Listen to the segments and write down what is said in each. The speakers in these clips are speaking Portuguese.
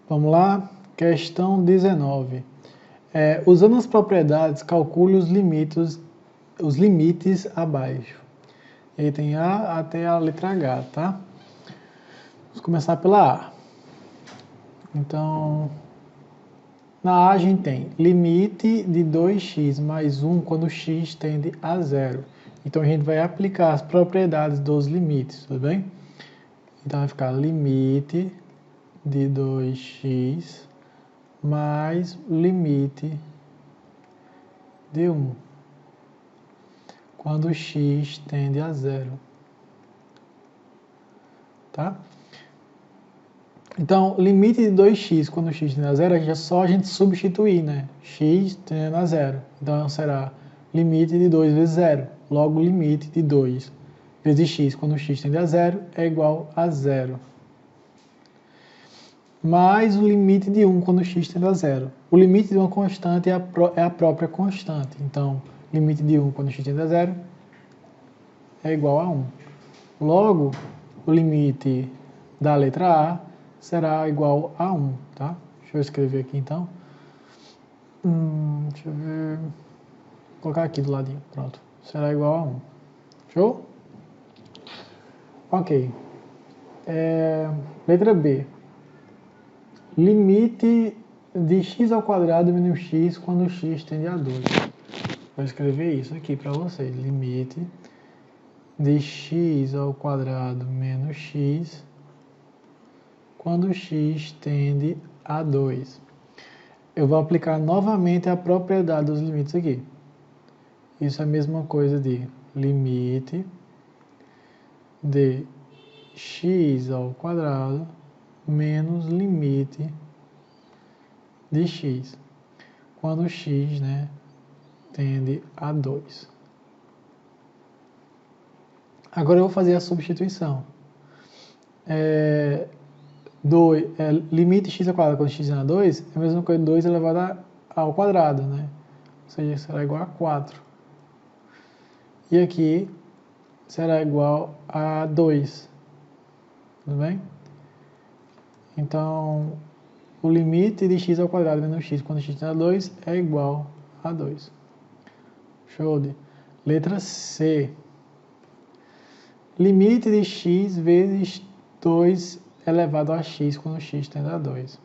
Vamos lá, questão 19. Usando as propriedades, calcule os limites abaixo. E aí tem A até a letra H, tá? Vamos começar pela A. Então, na A a gente tem limite de 2x mais 1 quando x tende a zero. Então, a gente vai aplicar as propriedades dos limites, tudo bem? Então, vai ficar limite de 2x mais limite de 1 quando x tende a zero. Tá? Então, limite de 2x quando x tende a zero é só a gente substituir, né? X tendendo a zero. Então, será limite de 2 vezes zero. Logo, limite de 2 vezes x quando x tende a zero é igual a zero. Mais o limite de 1 quando x tende a zero. O limite de uma constante é a própria constante. Então, limite de 1 quando x tende a zero é igual a 1. Logo, o limite da letra A será igual a 1, tá? Deixa eu escrever aqui então. Deixa eu ver. Vou colocar aqui do ladinho, pronto. Será igual a 1. Show? Ok. Letra B. Limite de x ao quadrado menos x quando x tende a 2. Vou escrever isso aqui para vocês. Limite de x ao quadrado menos x quando x tende a 2. Eu vou aplicar novamente a propriedade dos limites aqui. Isso é a mesma coisa de limite de x ao quadrado menos limite de x, quando x, né, tende a 2. Agora eu vou fazer a substituição. Limite de x ao quadrado quando x tende a 2 é a mesma coisa de 2 elevado ao quadrado, né? Ou seja, será igual a 4. E aqui será igual a 2. Tudo bem? Então, o limite de x ao quadrado menos x quando x tende a 2 é igual a 2. Show de. Letra C. Limite de x vezes 2 elevado a x quando x tende a 2.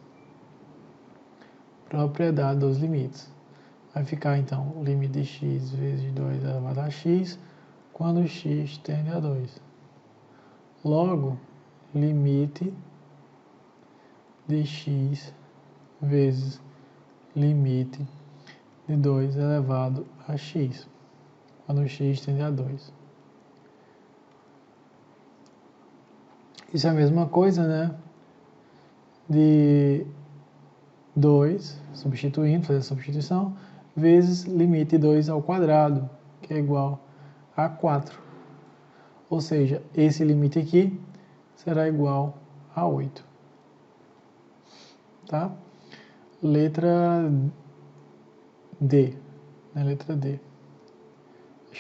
Propriedade dos limites. Vai ficar, então, o limite de x vezes 2 elevado a x quando x tende a 2. Logo, limite de x vezes limite de 2 elevado a x, quando x tende a 2. Isso é a mesma coisa, né? De 2, substituindo, fazer a substituição, vezes limite de 2 ao quadrado, que é igual a 4. Ou seja, esse limite aqui será igual a 8. Tá? Letra D. Né? Letra D.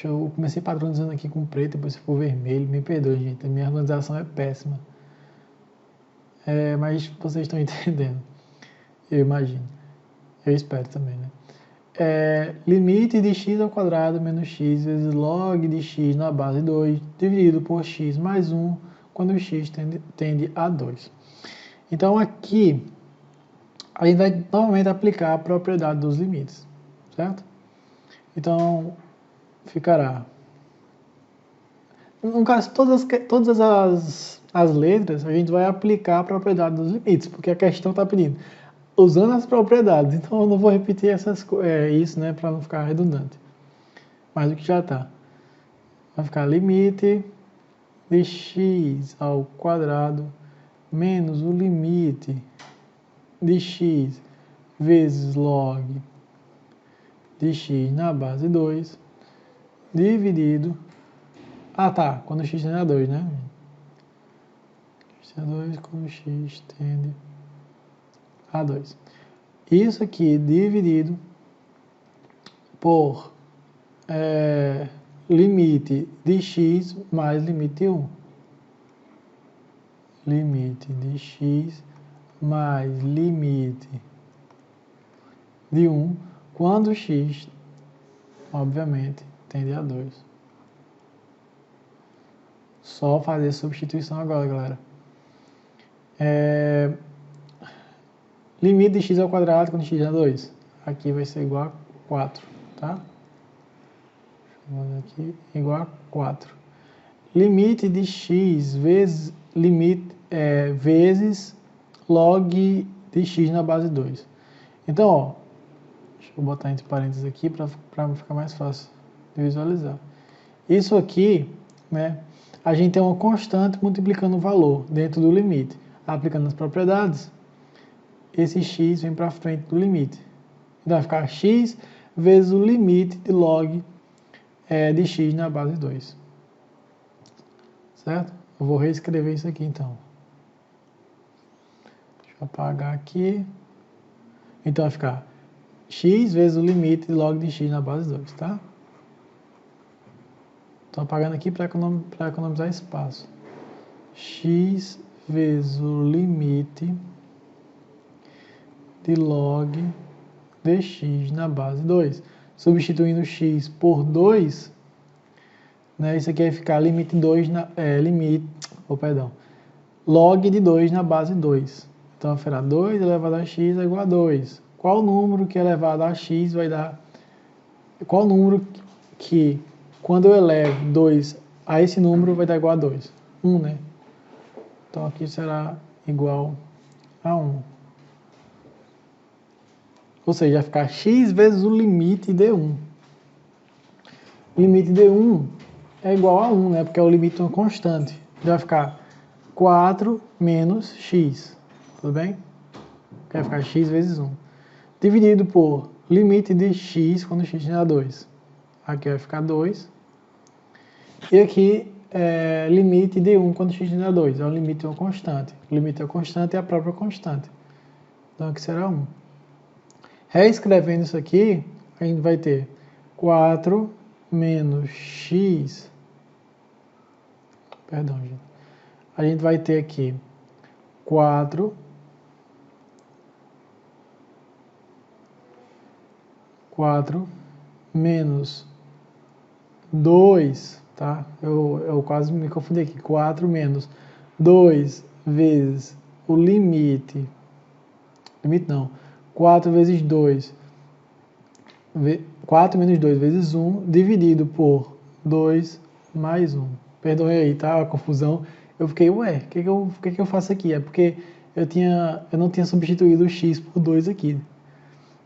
Eu comecei padronizando aqui com preto, depois ficou vermelho. Me perdoe, gente. A minha organização é péssima. Mas vocês estão entendendo. Eu imagino. Eu espero também, né? Limite de x ao quadrado menos x vezes log de x na base 2 dividido por x mais 1 quando x tende a 2. Então aqui a gente vai novamente aplicar a propriedade dos limites, certo? Então ficará, no caso, todas as letras a gente vai aplicar a propriedade dos limites, porque a questão está pedindo usando as propriedades, então eu não vou repetir isso, né, para não ficar redundante. Mas o que já está. Vai ficar limite de x ao quadrado menos o limite de x vezes log de x na base 2 dividido... quando x tende a 2, né? X tende a 2 quando x tende a 2. Isso aqui dividido por limite de x mais limite de 1. Limite de x mais limite de 1 quando x, obviamente, tende a 2. Só fazer a substituição agora, galera. Limite de x ao quadrado quando x é 2. Aqui vai ser igual a 4, tá? Vamos aqui, igual a 4. Limite de x vezes, vezes log de x na base 2. Então, ó, deixa eu botar entre parênteses aqui para ficar mais fácil de visualizar. Isso aqui, né, a gente tem uma constante multiplicando o valor dentro do limite. Aplicando as propriedades, esse x vem para frente do limite. Então vai ficar x vezes o limite de log de x na base 2. Certo? Eu vou reescrever isso aqui então. Deixa eu apagar aqui. Então vai ficar x vezes o limite de log de x na base 2, tá? Estou apagando aqui para economizar espaço. X vezes o limite de log de x na base 2. Substituindo x por 2, né, isso aqui vai ficar limite 2 log de 2 na base 2. Então vai ficar 2 elevado a x é igual a 2. Qual número que elevado a x vai dar? Qual número que, quando eu elevo 2 a esse número, vai dar igual a 2? 1, né? Então aqui será igual a 1. Ou seja, vai ficar x vezes o limite de 1. O limite de 1 é igual a 1, né? Porque é o limite de uma constante. Vai ficar 4 menos x. Tudo bem? Vai ficar x vezes 1. Dividido por limite de x quando x tende a 2. Aqui vai ficar 2. E aqui limite de 1 quando x tende a 2. É o limite de uma constante. O limite de uma constante é a própria constante. Então aqui será 1. Reescrevendo isso aqui, a gente vai ter 4 menos x. Perdão, gente. A gente vai ter aqui 4 menos 2, tá? Eu quase me confundi aqui. 4 menos 2 vezes o limite. Limite não. 4 vezes 2. 4 menos 2 vezes 1 dividido por 2 mais 1. Perdoe aí, tá? A confusão. Eu fiquei, ué, o que eu faço aqui? É porque eu não tinha substituído o x por 2 aqui.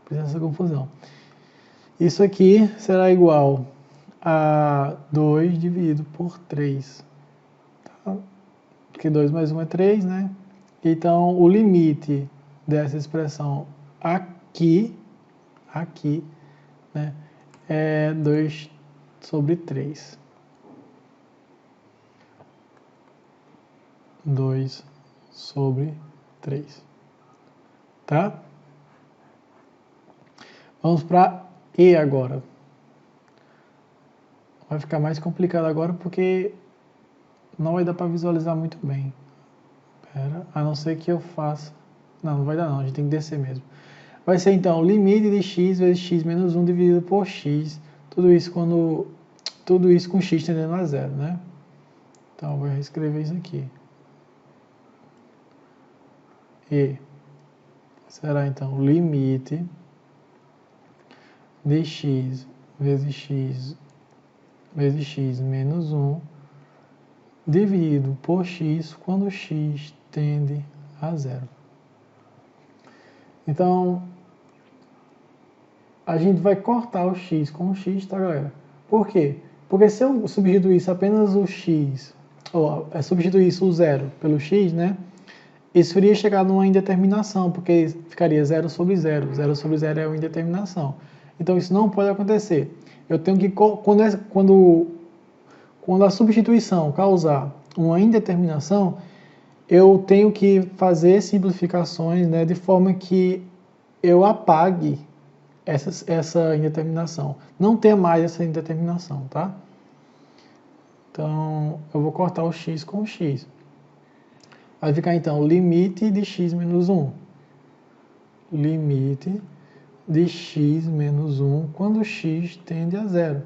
Por isso essa confusão. Isso aqui será igual a 2 dividido por 3. Tá? Porque 2 mais 1 é 3, né? Então, o limite dessa expressão aqui, né, é 2 sobre 3. 2 sobre 3. Tá? Vamos para E agora. Vai ficar mais complicado agora porque não vai dar para visualizar muito bem. A não ser que eu faça... Não vai dar não, a gente tem que descer mesmo. Vai ser então o limite de x vezes x menos 1 dividido por x. Tudo isso com x tendendo a 0, né? Então eu vou reescrever isso aqui. E será então o limite de x vezes x menos 1 dividido por x quando x tende a 0. Então, a gente vai cortar o x com o x, tá, galera? Por quê? Porque se eu substituísse apenas o x, ou substituísse o 0 pelo x, né? Isso iria chegar numa indeterminação, porque ficaria 0 sobre 0. 0 sobre 0 é uma indeterminação. Então, isso não pode acontecer. Eu tenho que, quando a substituição causar uma indeterminação, eu tenho que fazer simplificações, né, de forma que eu apague essa indeterminação. Não tenha mais essa indeterminação, tá? Então, eu vou cortar o x com o x. Vai ficar então limite de x menos 1. Limite de x menos 1 quando x tende a zero.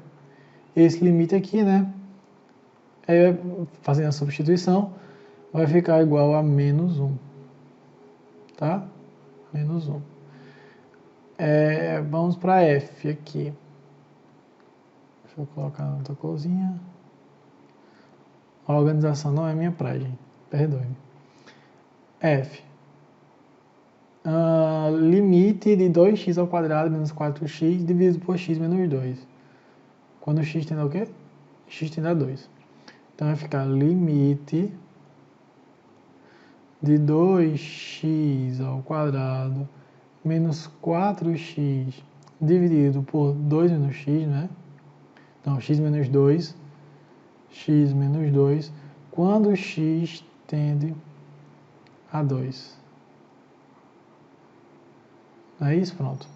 Esse limite aqui, né? Fazendo a substituição, vai ficar igual a menos 1. Tá? Menos 1. Vamos para f aqui. Deixa eu colocar na outra corzinha. A organização não é minha praia, gente. Perdoe-me. F. Limite de 2x ao quadrado menos 4x dividido por x menos 2. Quando x tende a o quê? X tende a 2. Então vai ficar limite de 2x ao quadrado menos 4x dividido por 2 menos x, né? Então, x menos 2, quando x tende a 2. É isso? Pronto.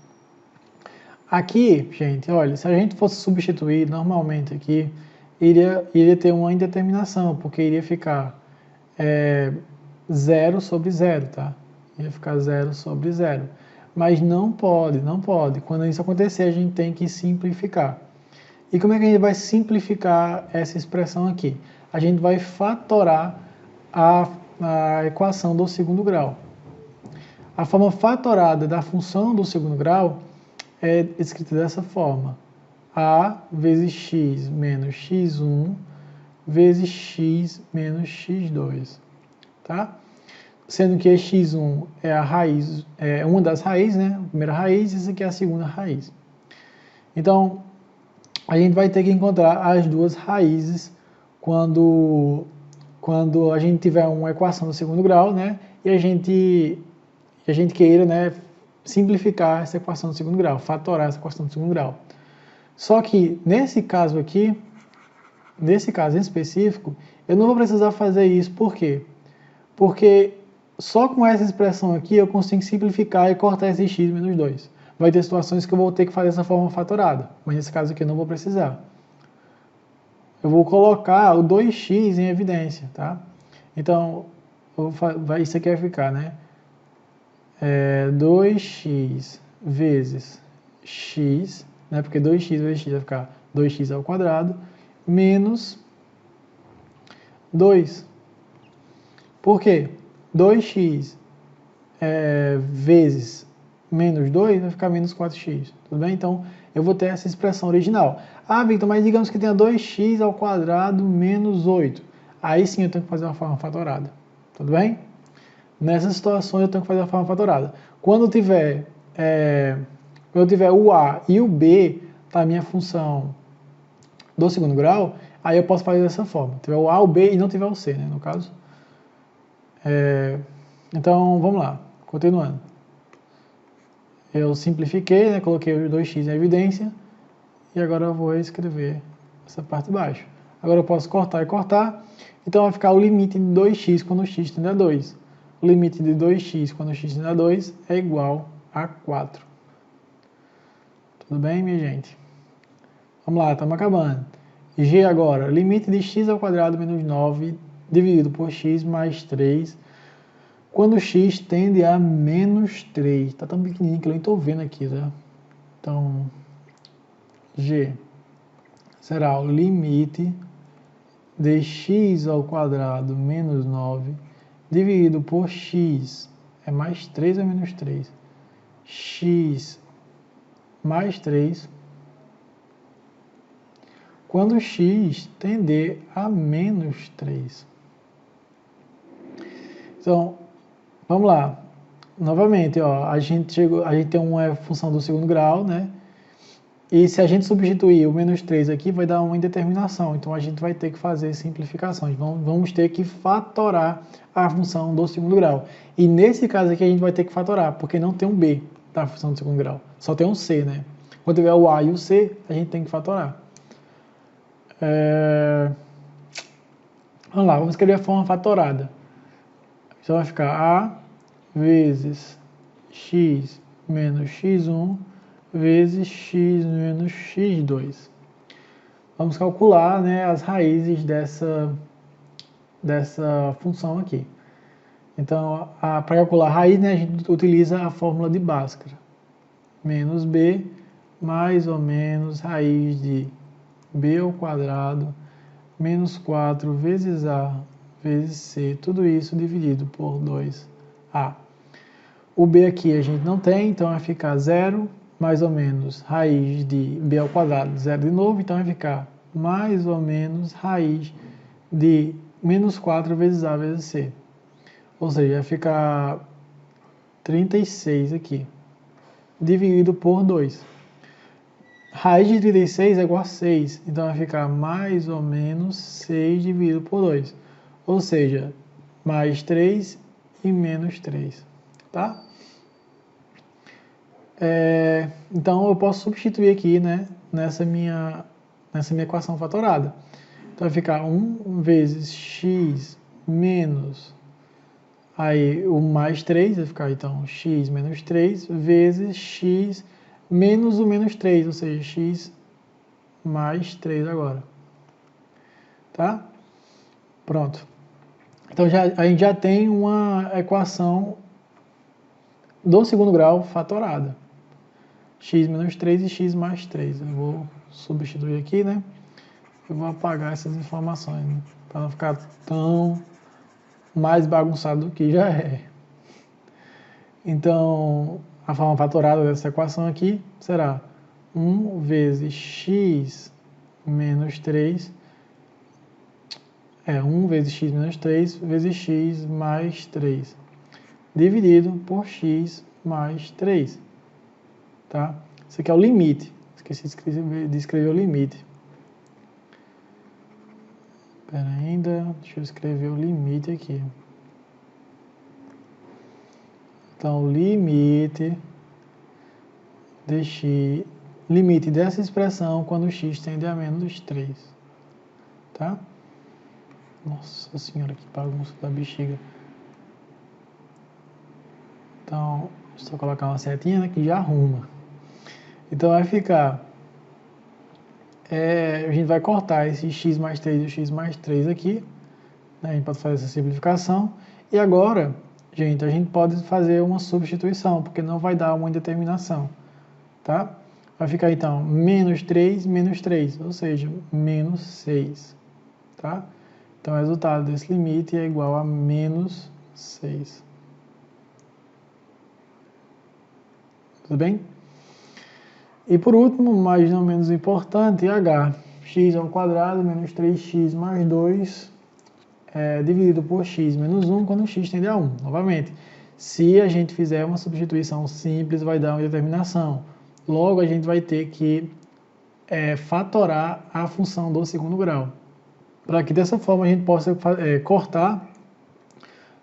Aqui, gente, olha, se a gente fosse substituir normalmente aqui, iria ter uma indeterminação, porque iria ficar 0 sobre 0, tá? Ia ficar 0 sobre 0. Mas não pode. Quando isso acontecer, a gente tem que simplificar. E como é que a gente vai simplificar essa expressão aqui? A gente vai fatorar a equação do segundo grau. A forma fatorada da função do segundo grau é escrita dessa forma. A vezes x menos x1 vezes x menos x2. Tá? Sendo que x1 é a raiz, uma das raízes, né? A primeira raiz, e essa aqui é a segunda raiz. Então, a gente vai ter que encontrar as duas raízes quando a gente tiver uma equação do segundo grau, né? E a gente queira, né, simplificar essa equação do segundo grau, fatorar essa equação do segundo grau. Só que nesse caso aqui, nesse caso em específico, eu não vou precisar fazer isso. Por quê? Porque só com essa expressão aqui eu consigo simplificar e cortar esse x menos 2. Vai ter situações que eu vou ter que fazer essa forma fatorada, mas nesse caso aqui eu não vou precisar. Eu vou colocar o 2x em evidência, tá? Então, isso aqui vai ficar, né? 2x vezes x, né? Porque 2x vezes x vai ficar 2x ao quadrado, menos 2. Por quê? 2x vezes menos 2 vai ficar menos 4x, tudo bem? Então, eu vou ter essa expressão original. Ah, Victor, mas digamos que tenha 2x ao quadrado menos 8. Aí sim eu tenho que fazer uma forma fatorada, tudo bem? Nessas situações eu tenho que fazer a forma fatorada. Quando eu tiver o a e o b, tá, a minha função do segundo grau, aí eu posso fazer dessa forma. Tiver o a, o b e não tiver o c, né, no caso. Então, vamos lá, continuando. Eu simplifiquei, né, coloquei os 2x em evidência, e agora eu vou escrever essa parte de baixo. Agora eu posso cortar e cortar, então vai ficar o limite de 2x quando x tende a 2. O limite de 2x quando x tende a 2 é igual a 4. Tudo bem, minha gente? Vamos lá, estamos acabando. G agora, limite de x ao quadrado menos 9 dividido por x mais 3, quando x tende a menos 3. Está tão pequenininho que eu nem estou vendo aqui, tá? Então, G será o limite de x ao quadrado menos 9 dividido por x, é mais 3 ou menos 3? X mais 3, quando x tender a menos 3. Então, vamos lá. Novamente, ó, a gente tem uma função do segundo grau, né? E se a gente substituir o menos 3 aqui, vai dar uma indeterminação. Então, a gente vai ter que fazer simplificações. Vamos ter que fatorar a função do segundo grau. E nesse caso aqui, a gente vai ter que fatorar, porque não tem um b da função do segundo grau. Só tem um c, né? Quando tiver o a e o c, a gente tem que fatorar. Vamos lá, vamos escrever a forma fatorada. Então, vai ficar a vezes x menos x1 vezes x menos x2. Vamos calcular, né, as raízes dessa função aqui. Então, para calcular a raiz, né, a gente utiliza a fórmula de Bhaskara. Menos b mais ou menos raiz de b ao quadrado menos 4 vezes a vezes c, tudo isso dividido por 2a. O b aqui a gente não tem, então vai ficar 0 mais ou menos raiz de b ao quadrado, 0 de novo, então vai ficar mais ou menos raiz de menos 4 vezes a vezes c. Ou seja, vai ficar 36 aqui, dividido por 2. Raiz de 36 é igual a 6, então vai ficar mais ou menos 6 dividido por 2. Ou seja, mais 3 e menos 3, tá? Então eu posso substituir aqui, né, nessa minha equação fatorada. Então vai ficar 1 vezes x menos, aí o mais 3, vai ficar então x menos 3 vezes x menos o menos 3, ou seja, x mais 3 agora. Tá? Pronto. Então a gente já tem uma equação do segundo grau fatorada. X menos 3 e x mais 3. Eu vou substituir aqui, né? Eu vou apagar essas informações, né? Para não ficar tão mais bagunçado do que já é. Então, a forma fatorada dessa equação aqui será 1 vezes x menos 3, 1 vezes x menos 3 vezes x mais 3, dividido por x mais 3. Tá? Isso aqui é o limite. Esqueci de escrever o limite. Espera ainda, deixa eu escrever o limite aqui. Então, limite de x, limite dessa expressão quando x tende a menos 3. Tá? Nossa senhora, que bagunça da bexiga. Então, só colocar uma setinha, né, que já arruma. Então vai ficar, a gente vai cortar esse x mais 3 e o x mais 3 aqui, né, a gente pode fazer essa simplificação, e agora, gente, a gente pode fazer uma substituição, porque não vai dar uma indeterminação, tá? Vai ficar então menos 3, ou seja, menos 6, tá? Então o resultado desse limite é igual a menos 6. Tudo bem? E por último, mas não menos importante, h, x ao quadrado menos 3x mais 2 dividido por x menos 1 quando x tende a 1. Novamente, se a gente fizer uma substituição simples, vai dar uma determinação. Logo, a gente vai ter que fatorar a função do segundo grau. Para que dessa forma a gente possa cortar,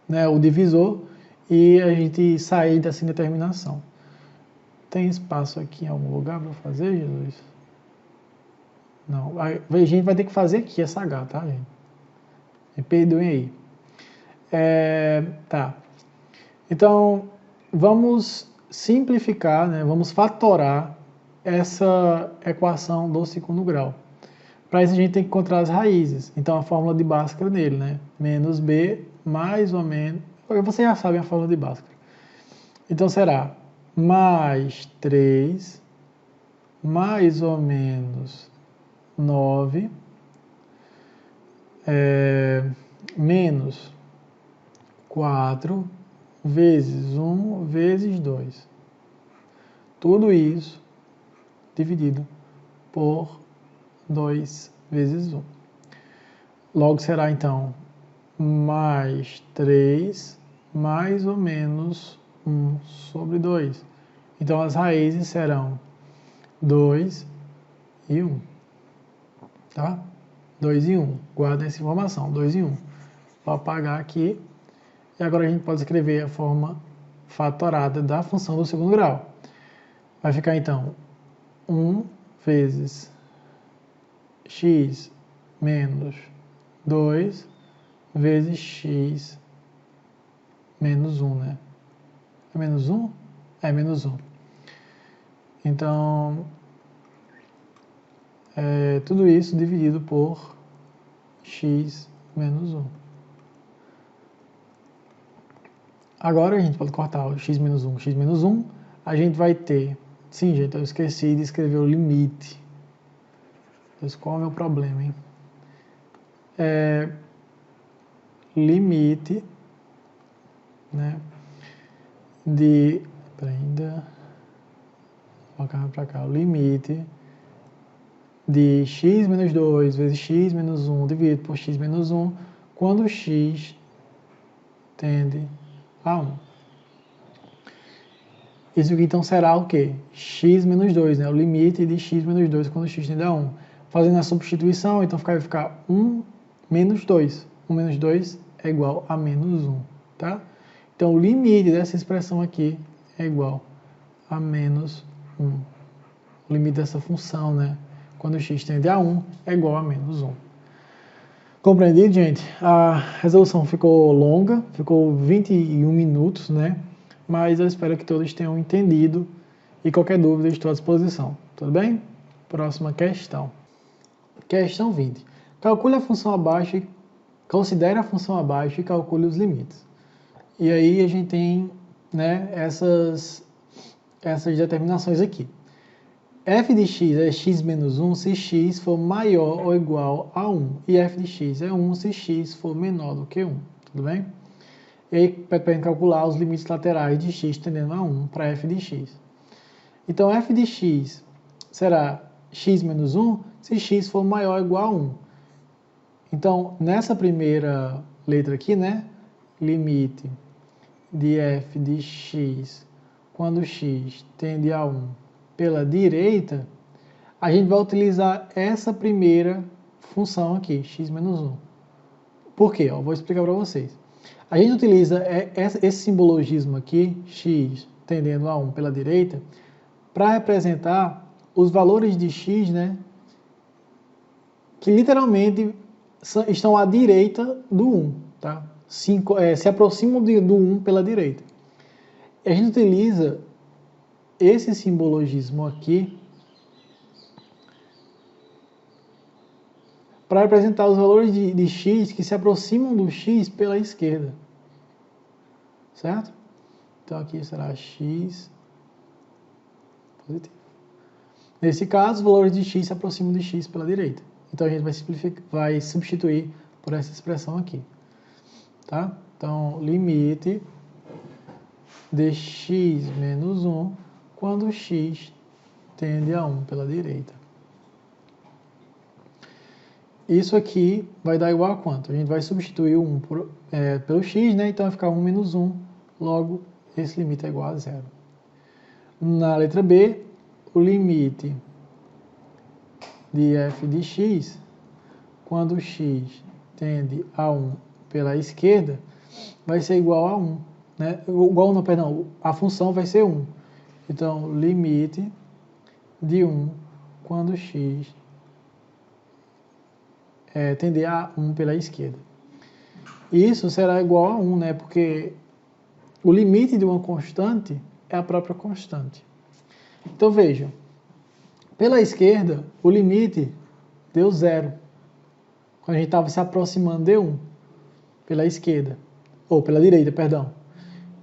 né, o divisor e a gente sair dessa indeterminação. Tem espaço aqui em algum lugar para fazer, Jesus? Não. A gente vai ter que fazer aqui essa H, tá, gente? Me perdoem aí. Tá. Então, vamos simplificar, né? Vamos fatorar essa equação do segundo grau. Para isso, a gente tem que encontrar as raízes. Então, a fórmula de Bhaskara nele, né? Menos b, mais ou menos... Você já sabe a fórmula de Bhaskara. Então, será mais 3, mais ou menos 9, menos 4 vezes 1 vezes 2. Tudo isso dividido por 2 vezes 1. Logo será, então, mais 3 mais ou menos 1 sobre 2. Então, as raízes serão 2 e 1. Tá? 2 e 1. Guarda essa informação, 2 e 1. Vou apagar aqui. E agora a gente pode escrever a forma fatorada da função do segundo grau. Vai ficar, então, 1 vezes x menos 2 vezes x menos 1, né? É menos 1? É menos 1. Então, tudo isso dividido por x menos 1. Agora a gente pode cortar o x menos 1, x menos 1. A gente vai ter... Sim, gente, eu esqueci de escrever o limite. Mas qual é o meu problema, hein? Limite, né, de... Ainda... Vou colocar para cá. O limite de x menos 2 vezes x menos 1 dividido por x menos 1, quando x tende a 1. Isso aqui então será o quê? X menos 2, né? O limite de x menos 2 quando x tende a 1. Fazendo a substituição, então vai ficar 1 menos 2. 1 menos 2 é igual a menos 1, tá? Então o limite dessa expressão aqui é igual a menos 1. O limite dessa função, né? Quando x tende a 1 é igual a menos 1. Compreendido, gente? A resolução ficou longa, ficou 21 minutos, né? Mas eu espero que todos tenham entendido e qualquer dúvida estou à disposição. Tudo bem? Próxima questão. Questão 20. Calcule a função abaixo e considere a função abaixo e calcule os limites. E aí a gente tem, né, essas determinações aqui. F de x é x menos 1 se x for maior ou igual a 1. E f de x é 1 se x for menor do que 1. Tudo bem? E aí, para calcular os limites laterais de x tendendo a 1 para f de x. Então, f de x será x menos 1 se x for maior ou igual a 1. Então, nessa primeira letra aqui, né? Limite de f de x quando x tende a 1 pela direita, a gente vai utilizar essa primeira função aqui, x menos 1. Por quê? Vou explicar para vocês. A gente utiliza esse simbologismo aqui, x tendendo a 1 pela direita, para representar os valores de x, né, que literalmente estão à direita do 1, tá? Se aproximam do 1 pela direita. A gente utiliza esse simbologismo aqui para representar os valores de x que se aproximam do x pela esquerda. Certo? Então aqui será x positivo. Nesse caso, os valores de x se aproximam de x pela direita. Então a gente vai substituir por essa expressão aqui. Tá? Então, limite de x menos 1 quando x tende a 1 pela direita. Isso aqui vai dar igual a quanto? A gente vai substituir o 1 pelo x, né? Então vai ficar 1 menos 1, logo esse limite é igual a 0. Na letra B, o limite de f de x, quando x tende a 1 pela esquerda, vai ser igual a 1. Né? A função vai ser 1. Então, limite de 1 quando x tender a 1 pela esquerda. Isso será igual a 1, né? Porque o limite de uma constante é a própria constante. Então, vejam. Pela esquerda, o limite deu 0. Quando a gente estava se aproximando de 1. Pela esquerda. Ou pela direita, perdão.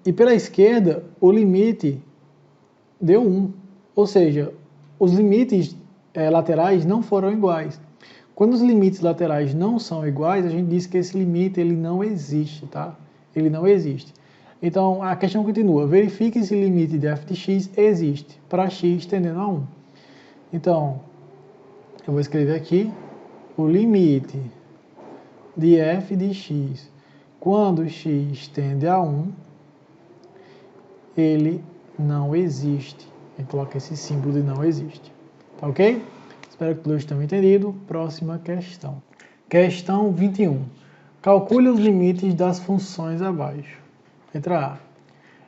E pela esquerda, o limite deu 1. Ou seja, os limites laterais não foram iguais. Quando os limites laterais não são iguais, a gente diz que esse limite ele não existe, tá? Ele não existe. Então, a questão continua. Verifique se o limite de f de x existe para x tendendo a 1. Então, eu vou escrever aqui o limite de f de x quando x tende a 1, ele não existe. A gente coloca esse símbolo de não existe. Tá ok? Espero que todos tenham entendido. Próxima questão. Questão 21. Calcule os limites das funções abaixo. Letra A.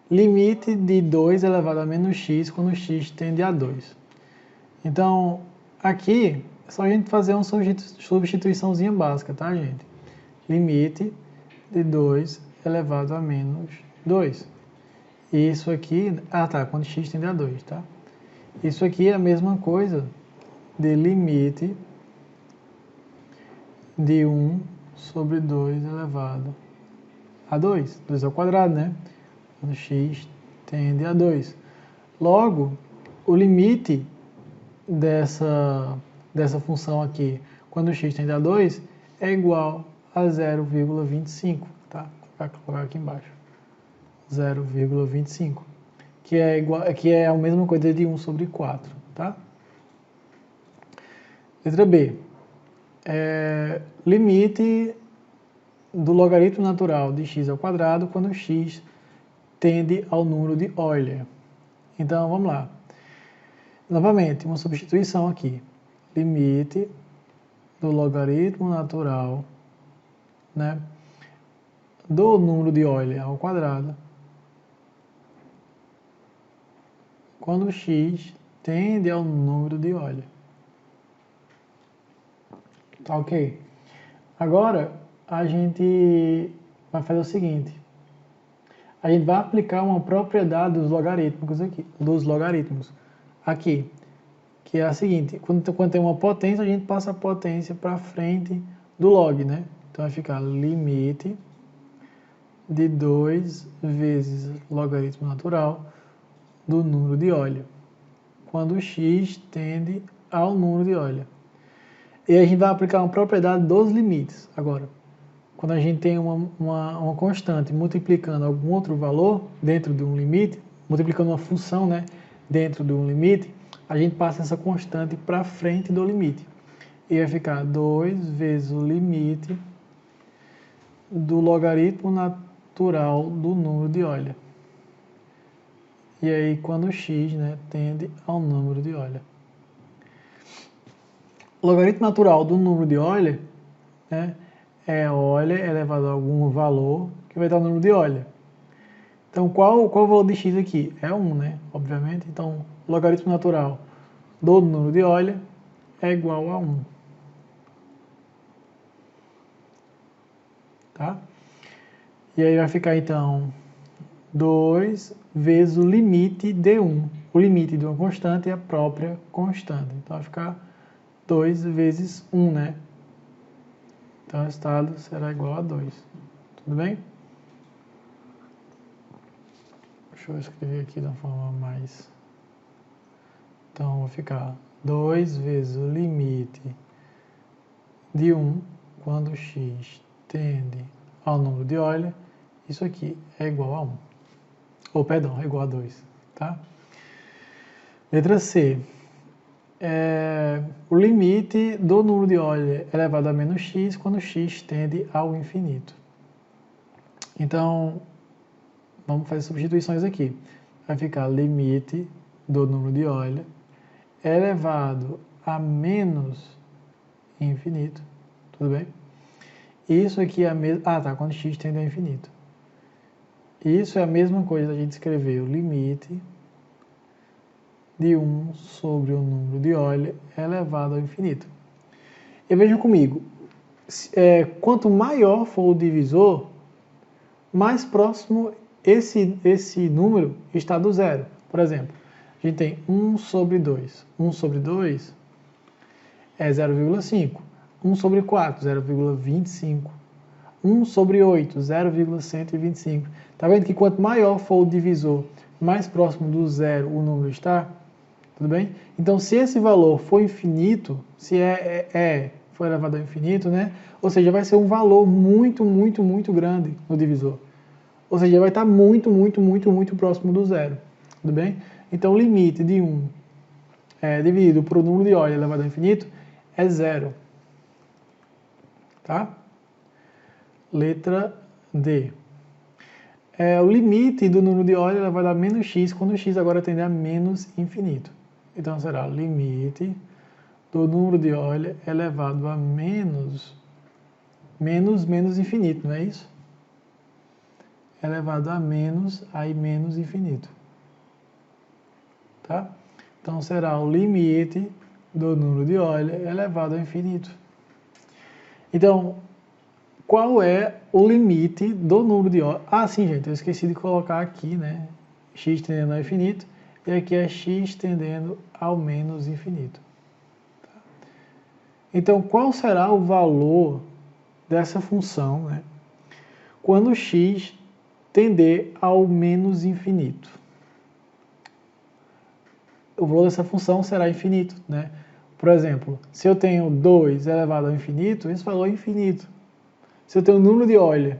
Limite de 2 elevado a menos x quando x tende a 2. Então, aqui é só a gente fazer uma substituiçãozinha básica, tá, gente? Limite de 2 elevado a menos 2. Isso aqui... quando x tende a 2, tá? Isso aqui é a mesma coisa de limite de 1 sobre 2 elevado a 2. 2 ao quadrado, né? quando x tende a 2. Logo, o limite dessa função aqui, quando x tende a 2, é igual a 0,25, tá? Vou colocar aqui embaixo. 0,25, que é a mesma coisa de 1 sobre 4, tá? Letra B. Limite do logaritmo natural de x ao quadrado quando x tende ao número de Euler. Então, vamos lá. Novamente, uma substituição aqui. Limite do logaritmo natural, né, do número de Euler ao quadrado quando x tende ao número de Euler. Tá ok? Agora, a gente vai fazer o seguinte. A gente vai aplicar uma propriedade dos logaritmos aqui, que é a seguinte: quando tem uma potência, a gente passa a potência para frente do log, né? Então vai ficar limite de 2 vezes logaritmo natural do número de Euler, quando x tende ao número de Euler. E a gente vai aplicar uma propriedade dos limites agora. Quando a gente tem uma constante multiplicando algum outro valor dentro de um limite, multiplicando uma função, né, dentro de um limite, a gente passa essa constante para frente do limite. E vai ficar 2 vezes o limite do logaritmo natural do número de Euler. E aí, quando x, né, tende ao número de Euler. O logaritmo natural do número de Euler, né, é Euler elevado a algum valor que vai dar o número de Euler. Então, qual o valor de x aqui? É 1, né? Obviamente. Então, o logaritmo natural do número de Euler é igual a 1. Tá? E aí vai ficar, então, 2 vezes o limite de 1. O limite de uma constante é a própria constante. Então, vai ficar 2 vezes 1, né? Então, o resultado será igual a 2. Tudo bem? Deixa eu escrever aqui da forma mais... Então, vai ficar 2 vezes o limite de 1 quando x tende ao número de Euler. Isso aqui é igual a 1. Ou, perdão, é igual a 2. Tá? Letra C. O limite do número de Euler elevado a menos x quando x tende ao infinito. Então, vamos fazer substituições aqui. Vai ficar limite do número de Euler elevado a menos infinito. Tudo bem? Isso aqui é a mesma... Ah, tá, quando x tende ao infinito. Isso é a mesma coisa da gente escrever o limite de 1 sobre o número de Euler elevado ao infinito. E vejam comigo, quanto maior for o divisor, mais próximo esse número está do zero. Por exemplo, a gente tem 1 sobre 2. 1 sobre 2 é 0,5. 1 sobre 4, 0,25. 1 sobre 8, 0,125. Está vendo que quanto maior for o divisor, mais próximo do zero o número está? Tudo bem? Então, se esse valor for infinito, se for elevado ao infinito, né? Ou seja, vai ser um valor muito, muito, muito grande no divisor. Ou seja, vai estar muito, muito, muito, muito próximo do zero. Tudo bem? Então, o limite de 1 dividido por o número de Euler elevado ao infinito é 0. Tá? Letra D. O limite do número de Euler elevado a menos x quando x agora tende a menos infinito. Então, será limite do número de Euler elevado a menos infinito, não é isso? Elevado a menos, aí menos infinito. Tá? Então, será o limite do número de Euler elevado ao infinito. Então, qual é o limite do número de Euler? Ah, sim, gente, eu esqueci de colocar aqui, né? X tendendo ao infinito, e aqui é x tendendo ao menos infinito. Tá? Então, qual será o valor dessa função, né, quando x tender ao menos infinito. O valor dessa função será infinito, né? Por exemplo, se eu tenho 2 elevado ao infinito, esse valor é infinito. Se eu tenho um número de Euler,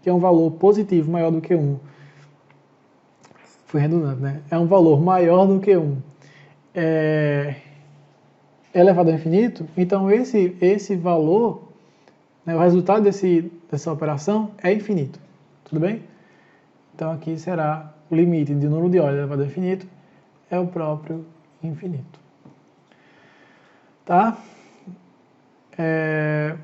que é um valor positivo maior do que 1, foi redundante, né? É um valor maior do que 1, é elevado ao infinito, então esse valor, né, o resultado dessa operação é infinito. Tudo bem? Então aqui será o limite de número de Euler elevado ao infinito, é o próprio infinito. Tá?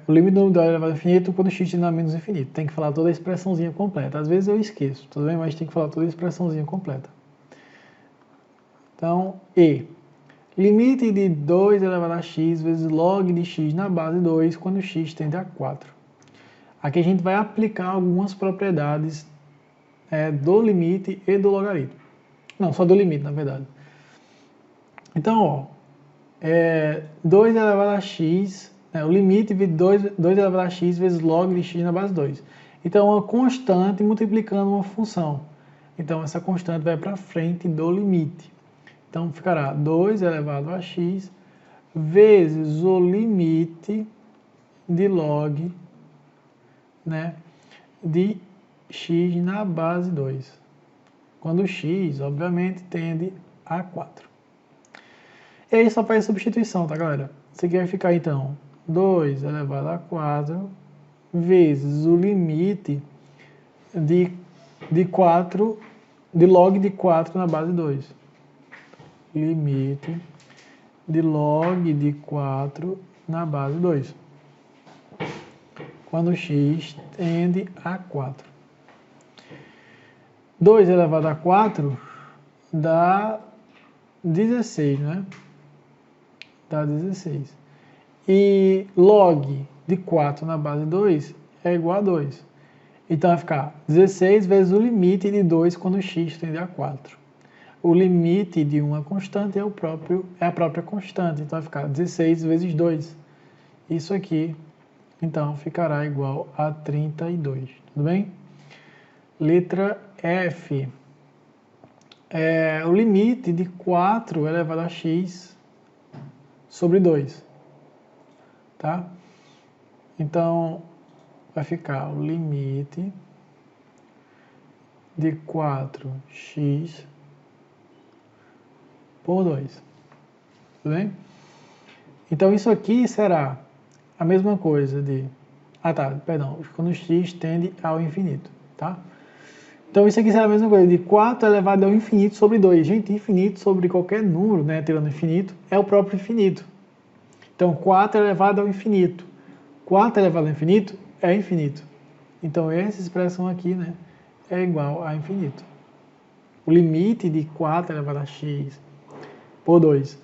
O limite do número de Euler elevado ao infinito quando x tende a menos infinito. Tem que falar toda a expressãozinha completa. Às vezes eu esqueço, tudo bem? Mas tem que falar toda a expressãozinha completa. Então, limite de 2 elevado a x vezes log de x na base 2 quando x tende a 4. Aqui a gente vai aplicar algumas propriedades do limite e do logaritmo. Não, só do limite, na verdade. Então, 2 elevado a x, o limite de 2 elevado a x vezes log de x na base 2. Então, uma constante multiplicando uma função. Então, essa constante vai para frente do limite. Então, ficará 2 elevado a x vezes o limite de log, né, de x na base 2. Quando x, obviamente, tende a 4. E aí só faz substituição, tá, galera? Isso aqui vai ficar, então, 2 elevado a 4 vezes o limite de log de 4 na base 2. Limite de log de 4 na base 2. Quando x tende a 4. 2 elevado a 4 dá 16, né? Dá 16. E log de 4 na base 2 é igual a 2. Então vai ficar 16 vezes o limite de 2 quando x tende a 4. O limite de uma constante é a própria constante. Então vai ficar 16 vezes 2. Isso aqui, então, ficará igual a 32. Tudo bem? Letra F. O limite de 4 elevado a x sobre 2. Tá? Então, vai ficar o limite de 4x por 2. Tudo bem? Então, isso aqui será a mesma coisa de... quando x tende ao infinito, tá? Então, isso aqui será a mesma coisa de 4 elevado ao infinito sobre 2. Gente, infinito sobre qualquer número, né, tirando infinito, é o próprio infinito. Então, 4 elevado ao infinito. 4 elevado ao infinito é infinito. Então, essa expressão aqui, né, é igual a infinito. O limite de 4 elevado a x por 2,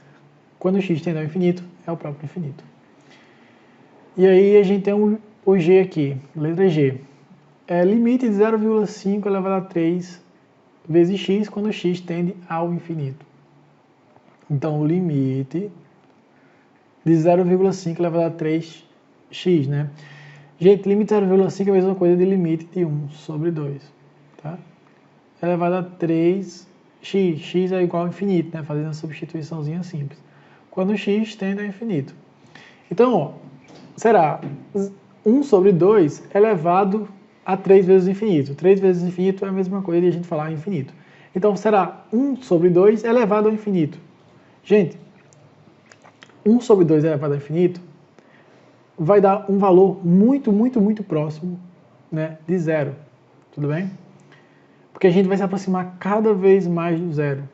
quando x tende ao infinito, é o próprio infinito. E aí, a gente tem o g aqui, letra G. Limite de 0,5 elevado a 3 vezes x quando x tende ao infinito. Então, o limite de 0,5 elevado a 3x, né? Gente, limite de 0,5 é a mesma coisa de limite de 1 sobre 2, tá? Elevado a 3x, x é igual ao infinito, né? Fazendo a substituiçãozinha simples. Quando x tende ao infinito. Então, ó, será 1 sobre 2 elevado a 3 vezes o infinito. 3 vezes o infinito é a mesma coisa de a gente falar infinito. Então, será 1 sobre 2 elevado ao infinito. Gente, 1 sobre 2 elevado ao infinito vai dar um valor muito, muito, muito próximo, né, de zero. Tudo bem? Porque a gente vai se aproximar cada vez mais do zero.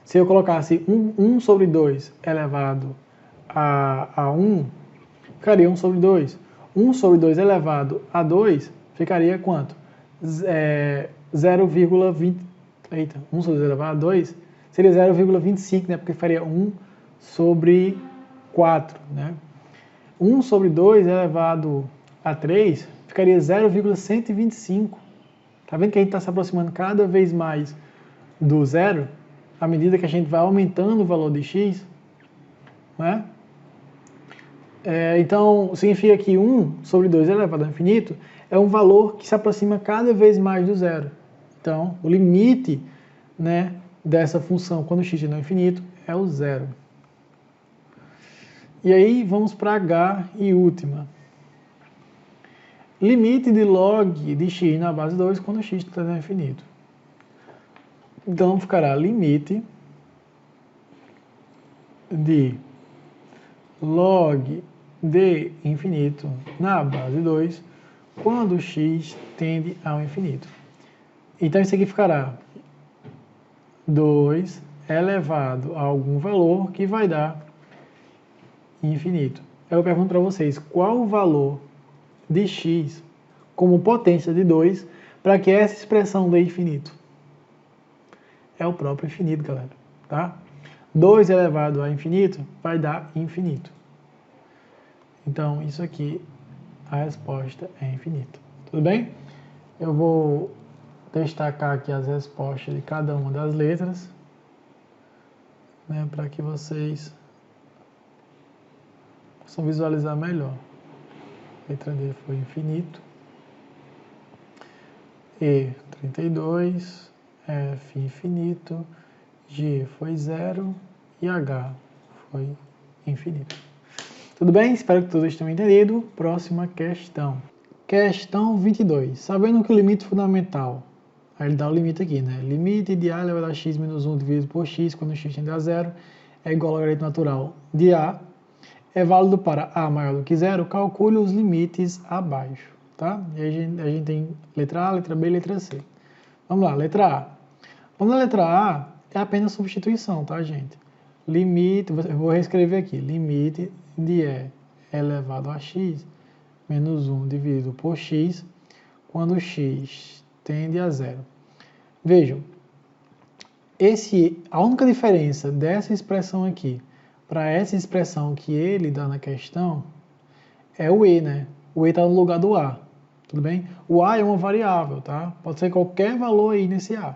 Se eu colocasse 1 sobre 2 elevado a 1, ficaria 1 sobre 2. 1 sobre 2 elevado a 2 ficaria quanto? 0,20. Eita, 1 sobre 2 elevado a 2 seria 0,25, né? Porque faria 1 sobre 4, né? 1 sobre 2 elevado a 3 ficaria 0,125. Tá vendo que a gente está se aproximando cada vez mais do zero, à medida que a gente vai aumentando o valor de x, né? Então, significa que 1 sobre 2 elevado ao infinito é um valor que se aproxima cada vez mais do zero. Então, o limite, né, dessa função quando x tende ao infinito é o zero. E aí vamos para H e última. Limite de log de x na base 2 quando x tende ao infinito. Então ficará limite de log de infinito na base 2 quando x tende ao infinito. Então isso aqui ficará 2 elevado a algum valor que vai dar infinito. Eu pergunto para vocês, qual o valor de x como potência de 2 para que essa expressão dê infinito? É o próprio infinito, galera, tá? 2 elevado a infinito vai dar infinito. Então, isso aqui, a resposta é infinito. Tudo bem? Eu vou destacar aqui as respostas de cada uma das letras, né, para que vocês possam visualizar melhor. Letra D foi infinito. E, 32. F, infinito. G foi 0. E H foi infinito. Tudo bem? Espero que todos tenham entendido. Próxima questão. Questão 22. Sabendo que o limite fundamental, aí ele dá o limite aqui, né? Limite de A elevado a x menos 1 dividido por x, quando x tende a 0, é igual ao logaritmo natural de A, é válido para A maior do que 0, calcule os limites abaixo, tá? E aí a gente tem letra A, letra B e letra C. Vamos lá, letra A. Vamos na letra A, é apenas substituição, tá, gente? Limite, eu vou reescrever aqui, limite de E elevado a x menos 1 dividido por x, quando x tende a 0. Vejam, a única diferença dessa expressão aqui para essa expressão que ele dá na questão é o E, né? O E está no lugar do A, tudo bem? O A é uma variável, tá? Pode ser qualquer valor aí nesse A.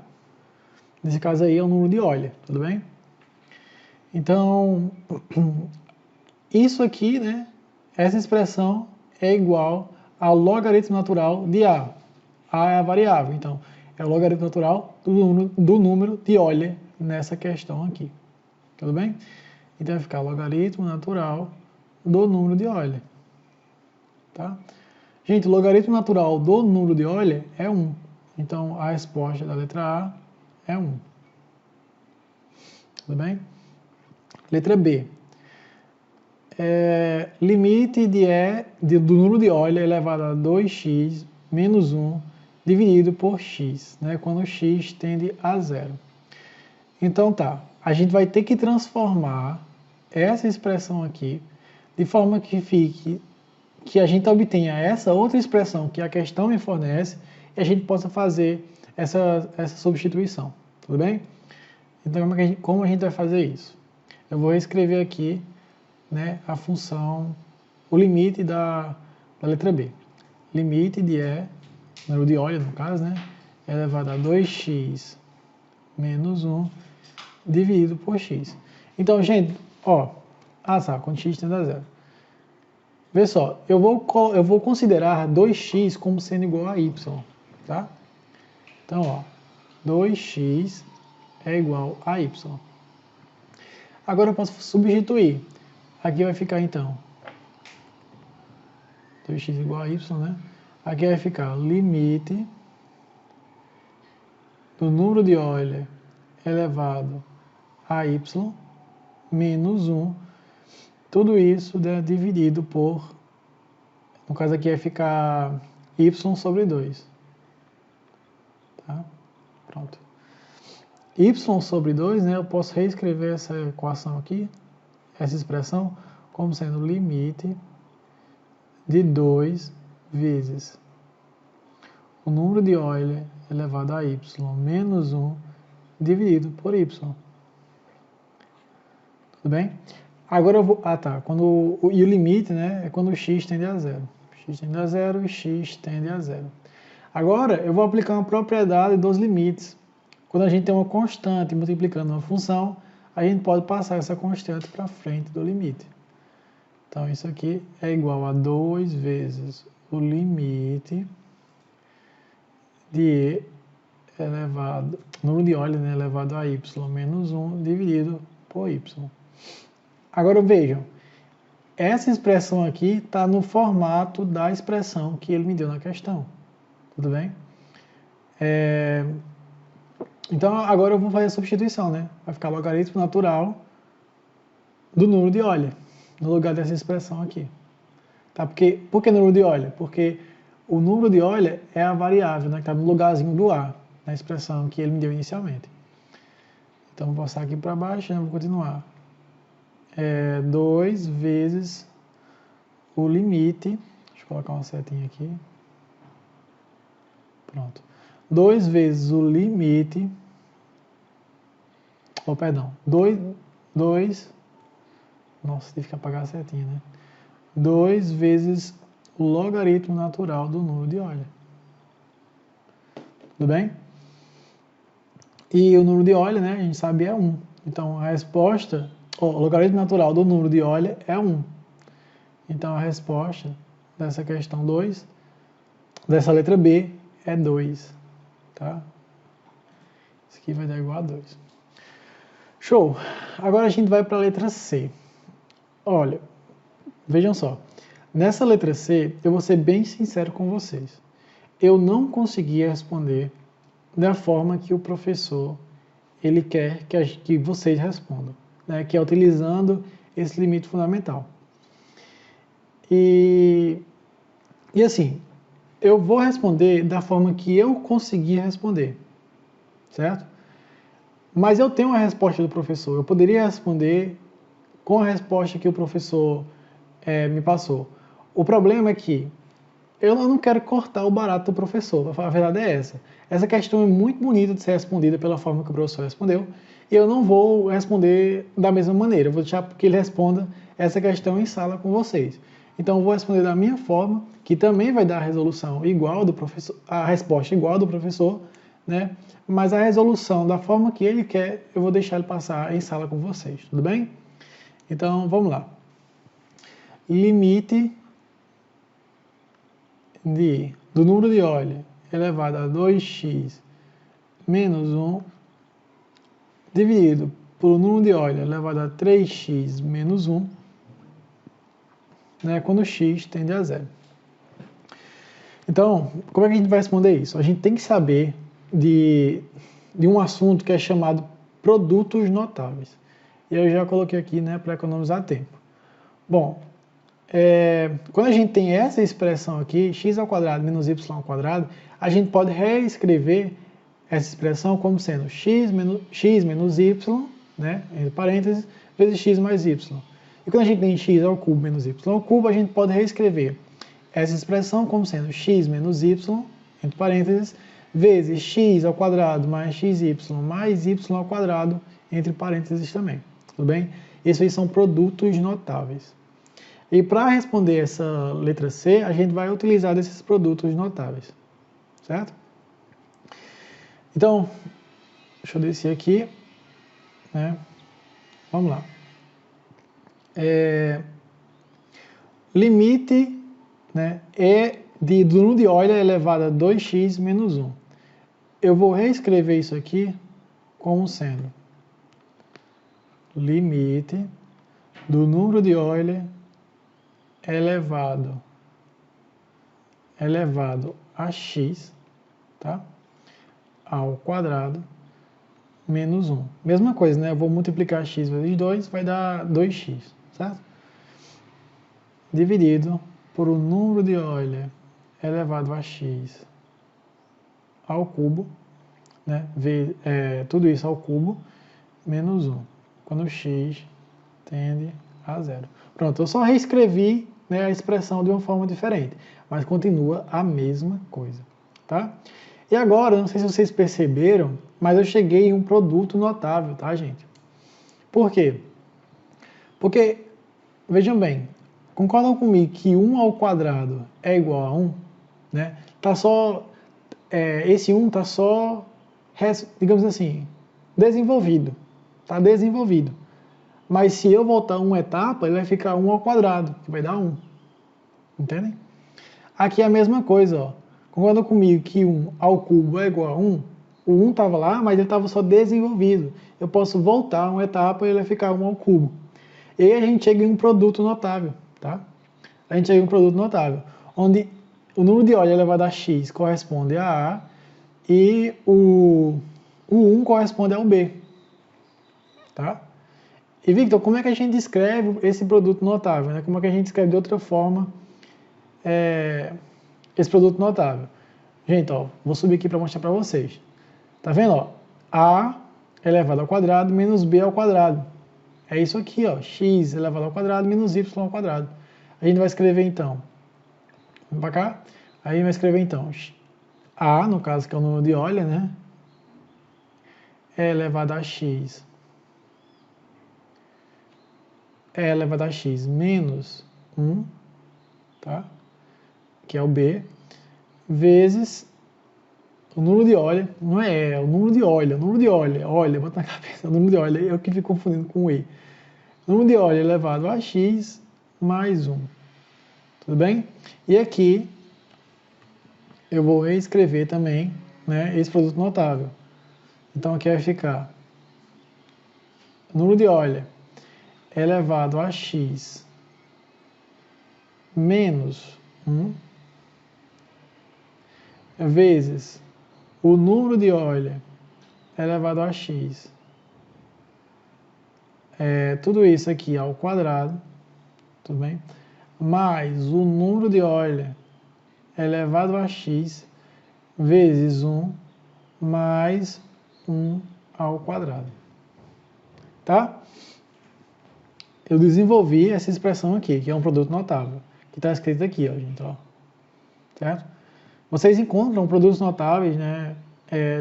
Nesse caso aí é o número de Euler, tudo bem? Então, isso aqui, né? Essa expressão é igual ao logaritmo natural de A. A é a variável, então é o logaritmo natural do número de Euler nessa questão aqui, tudo bem? Então vai ficar logaritmo natural do número de Euler, tá? Gente, o logaritmo natural do número de Euler é 1. Então a resposta da letra A é 1. Tudo bem? Letra B. Limite do número de Euler elevado a 2x menos 1 dividido por x, né, quando x tende a 0. Então tá, a gente vai ter que transformar essa expressão aqui de forma que a gente obtenha essa outra expressão que a questão me fornece e a gente possa fazer essa substituição, tudo bem? Então como a gente vai fazer isso? Eu vou escrever aqui, né, a função, o limite da letra B. Limite de E, número de Euler no caso, né, elevado a 2x menos 1 dividido por x. Então, gente, ó, quando x tende a 0. Vê só, eu vou considerar 2x como sendo igual a y, tá? Então, ó, 2x é igual a y. Agora eu posso substituir. Aqui vai ficar, então, 2x igual a y, né? Aqui vai ficar limite do número de Euler elevado a y menos 1. Tudo isso dividido por, no caso aqui vai ficar y sobre 2. Tá? Pronto. Y sobre 2, né, eu posso reescrever essa equação aqui, essa expressão, como sendo limite de 2 vezes o número de Euler elevado a y menos 1 dividido por y. Tudo bem? Agora eu vou... e o limite, né, é quando o x tende a 0. X tende a 0 e x tende a 0. Agora eu vou aplicar uma propriedade dos limites. Quando a gente tem uma constante multiplicando uma função, a gente pode passar essa constante para frente do limite. Então isso aqui é igual a 2 vezes o limite de E elevado, número de Euler, né, elevado a y menos 1 dividido por y. Agora vejam, essa expressão aqui está no formato da expressão que ele me deu na questão. Tudo bem? Então agora eu vou fazer a substituição, né? Vai ficar logaritmo natural do número de Euler, no lugar dessa expressão aqui. Tá? Por que número de Euler? Porque o número de Euler é a variável, né, que está no lugarzinho do A, na expressão que ele me deu inicialmente. Então vou passar aqui para baixo, né? Vou continuar. 2 vezes o limite, deixa eu colocar uma setinha aqui, pronto, 2 vezes o limite, perdão, 2, nossa, tive que apagar a setinha, né, 2 vezes o logaritmo natural do número de Euler, tudo bem? E o número de Euler, né, a gente sabe é 1, então a resposta, o logaritmo natural do número de Euler é 1. Então a resposta dessa questão 2, dessa letra B, é 2. Tá? Isso aqui vai dar igual a 2. Show! Agora a gente vai para a letra C. Olha, vejam só. Nessa letra C, eu vou ser bem sincero com vocês. Eu não consegui responder da forma que o professor ele quer que vocês respondam, né, que é utilizando esse limite fundamental. E assim, eu vou responder da forma que eu consegui responder, certo? Mas eu tenho a resposta do professor, eu poderia responder com a resposta que o professor me passou. O problema é que eu não quero cortar o barato do professor, a verdade é essa. Essa questão é muito bonita de ser respondida pela forma que o professor respondeu, e eu não vou responder da mesma maneira, eu vou deixar que ele responda essa questão em sala com vocês. Então eu vou responder da minha forma, que também vai dar a resolução igual do professor, a resposta igual do professor, né? Mas a resolução da forma que ele quer, eu vou deixar ele passar em sala com vocês, tudo bem? Então vamos lá. Limite do número de Euler elevado a 2x menos 1 dividido pelo número de Euler elevado a 3x menos 1, né, quando x tende a 0. Então, como é que a gente vai responder isso? A gente tem que saber de um assunto que é chamado produtos notáveis. E eu já coloquei aqui, né, para economizar tempo. Bom, quando a gente tem essa expressão aqui, x ao quadrado menos y ao quadrado, a gente pode reescrever essa expressão como sendo x menos y, né, entre parênteses, vezes x mais y. E quando a gente tem x ao cubo menos y ao cubo, a gente pode reescrever essa expressão como sendo x menos y, entre parênteses, vezes x ao quadrado mais xy mais y ao quadrado, entre parênteses também. Tudo bem? Esses aí são produtos notáveis. E para responder essa letra C, a gente vai utilizar desses produtos notáveis. Certo? Então, deixa eu descer aqui. Né? Vamos lá. Limite, né, do número de Euler elevado a 2x menos 1. Eu vou reescrever isso aqui como sendo limite do número de Euler elevado a x, tá, ao quadrado menos 1. Mesma coisa, né? Eu vou multiplicar x vezes 2, vai dar 2x, certo? Dividido por o número de Euler elevado a x ao cubo, né? Tudo isso ao cubo, menos 1, quando x tende a 0. Pronto, eu só reescrevi, né, a expressão de uma forma diferente, mas continua a mesma coisa, tá? E agora, não sei se vocês perceberam, mas eu cheguei em um produto notável, tá, gente? Por quê? Porque, vejam bem, concordam comigo que 1 ao quadrado é igual a 1, né? Esse 1 está só, digamos assim, desenvolvido, tá desenvolvido. Mas se eu voltar uma etapa, ele vai ficar 1 ao quadrado, que vai dar 1. Entendem? Aqui é a mesma coisa, ó. Concordam comigo que 1 ao cubo é igual a 1? O 1 estava lá, mas ele estava só desenvolvido. Eu posso voltar uma etapa e ele vai ficar 1 ao cubo. E aí a gente chega em um produto notável, tá? A gente chega em um produto notável, onde o número de ordem elevado a x corresponde a A e o 1 corresponde ao B, tá? E, Victor, como é que a gente escreve esse produto notável, né? Como é que a gente escreve de outra forma esse produto notável? Gente, ó, vou subir aqui para mostrar para vocês. Tá vendo, ó? A elevado ao quadrado menos B ao quadrado. É isso aqui, ó, x elevado ao quadrado menos y ao quadrado. A gente vai escrever então, vamos para cá? Aí a gente vai escrever então, A, no caso que é o número de Euler, né? É elevado a x. É elevado a x menos 1, tá? Que é o B, vezes o número de Euler, não é o número de Euler, o número de Euler, Euler, bota na cabeça, o número de Euler, eu que fico confundindo com o E. Número de Euler elevado a x mais 1. Tudo bem? E aqui eu vou reescrever também, né, esse produto notável. Então aqui vai ficar número de Euler elevado a x menos 1 vezes o número de Euler elevado a x, tudo isso aqui ao quadrado, tudo bem? Mais o número de Euler elevado a x vezes 1 mais 1 ao quadrado. Tá? Eu desenvolvi essa expressão aqui, que é um produto notável, que está escrito aqui, ó, gente, ó. Certo? Vocês encontram produtos notáveis, né?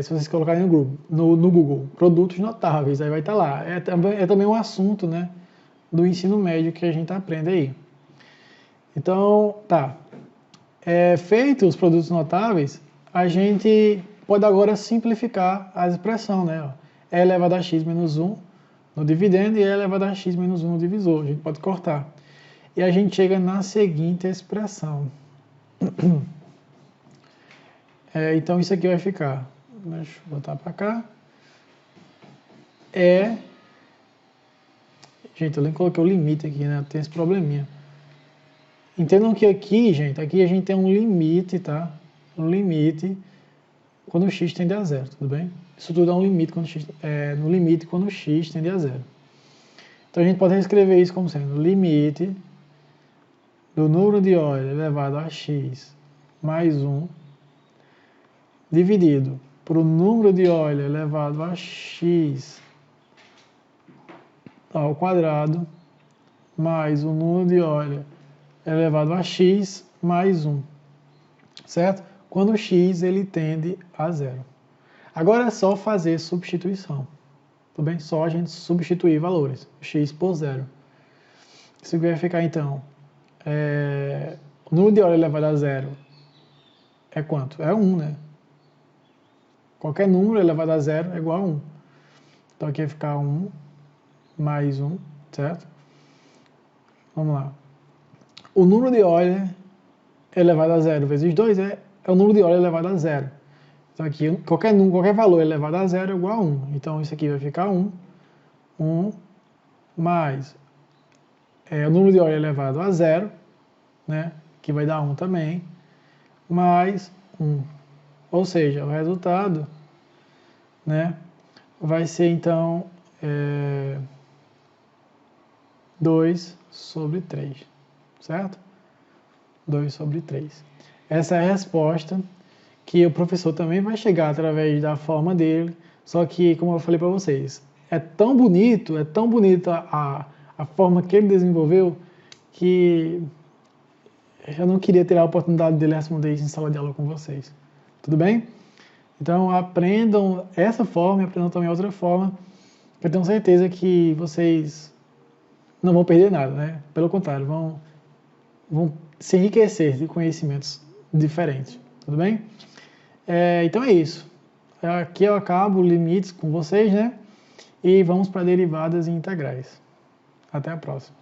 Se vocês colocarem no Google, produtos notáveis, aí vai estar lá. É também um assunto, né, do ensino médio que a gente aprende aí. Então, tá. Feitos os produtos notáveis, a gente pode agora simplificar a expressão, né? E elevado a x menos 1 no dividendo e E elevado a x menos 1 no divisor. A gente pode cortar. E a gente chega na seguinte expressão. Então isso aqui vai ficar, deixa eu botar para cá, gente, eu nem coloquei o limite aqui, né, tem esse probleminha. Entendam que aqui, gente, aqui a gente tem um limite, tá, um limite quando o x tende a zero, tudo bem? Isso tudo é um limite quando x, no limite quando o x tende a zero. Então a gente pode reescrever isso como sendo limite do número de Euler elevado a x mais 1 dividido por o número de Euler elevado a x ao quadrado mais o número de Euler elevado a x mais 1, certo? Quando o x ele tende a zero. Agora é só fazer substituição, tudo bem? Só a gente substituir valores, x por zero. Isso vai ficar então, o número de Euler elevado a zero é quanto? É 1, né? Qualquer número elevado a zero é igual a 1. Então aqui vai ficar 1 mais 1, certo? Vamos lá. O número de Euler elevado a zero vezes 2 é o número de Euler elevado a zero. Então aqui qualquer valor elevado a zero é igual a 1. Então isso aqui vai ficar 1 mais o número de Euler elevado a zero, né? Que vai dar 1 também, mais 1. Ou seja, o resultado, né, vai ser então 2 sobre 3, certo? 2 sobre 3. Essa é a resposta que o professor também vai chegar através da forma dele, só que, como eu falei para vocês, é tão bonita a forma que ele desenvolveu, que eu não queria ter a oportunidade de responder isso em sala de aula com vocês. Tudo bem? Então aprendam essa forma e aprendam também outra forma, que eu tenho certeza que vocês não vão perder nada, né? Pelo contrário, vão se enriquecer de conhecimentos diferentes. Tudo bem? Então é isso. Aqui eu acabo limites com vocês, né? E vamos para derivadas e integrais. Até a próxima.